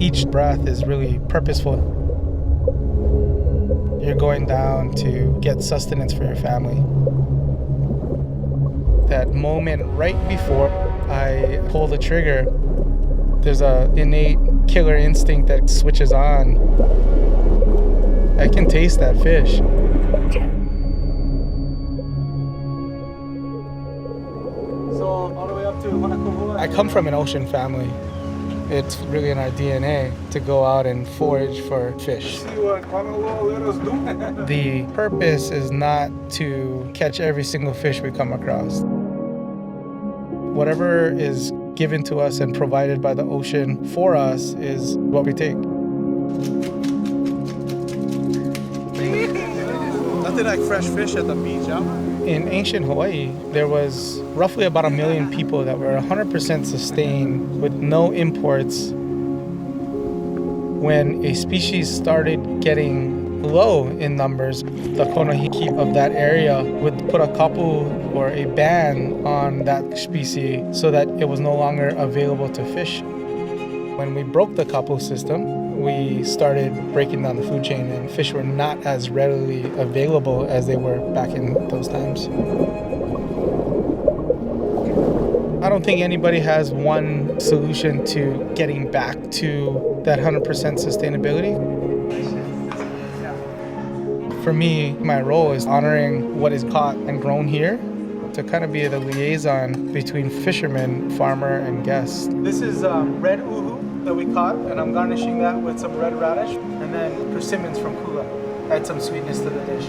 Each breath is really purposeful. You're going down to get sustenance for your family. That moment right before I pull the trigger, there's an innate killer instinct that switches on. I can taste that fish. So all the way up to Bancaco. I come from an ocean family. It's really in our DNA to go out and forage for fish. See what Honolulu let us do. The purpose is not to catch every single fish we come across. Whatever is given to us and provided by the ocean for us is what we take. Nothing like fresh fish at the beach, huh? In ancient Hawaii, there was roughly about 1 million people that were 100% sustained with no imports. When a species started getting low in numbers, the konohiki of that area would put a kapu or a ban on that species so that it was no longer available to fish. When we broke the kapu system, we started breaking down the food chain, and fish were not as readily available as they were back in those times. I don't think anybody has one solution to getting back to that 100% sustainability. For me, my role is honoring what is caught and grown here to kind of be the liaison between fisherman, farmer, and guest. This is red uhu that we caught, and I'm garnishing that with some red radish and then persimmons from Kula. Add some sweetness to the dish.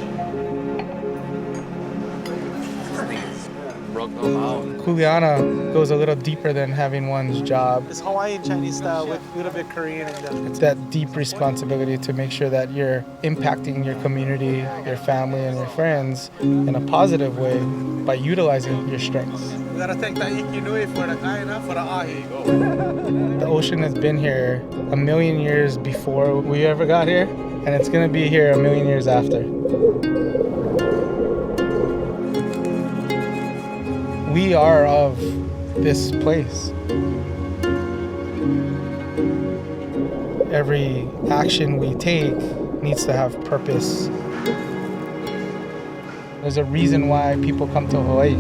Kuleana goes a little deeper than having one's job. It's Hawaiian Chinese style with a little bit Korean in there. It's that deep responsibility to make sure that you're impacting your community, your family, and your friends in a positive way by utilizing your strengths. We gotta thank Taiki Nui for the kaina, for the ahi. The ocean has been here 1 million years before we ever got here, and it's gonna be here 1 million years after. We are of this place. Every action we take needs to have purpose. There's a reason why people come to Hawaii.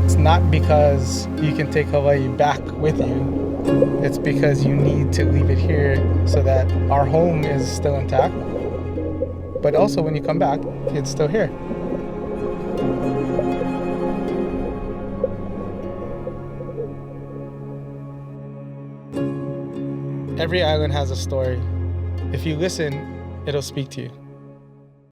It's not because you can take Hawaii back with you. It's because you need to leave it here so that our home is still intact. But also when you come back, it's still here. Every island has a story. If you listen, it'll speak to you.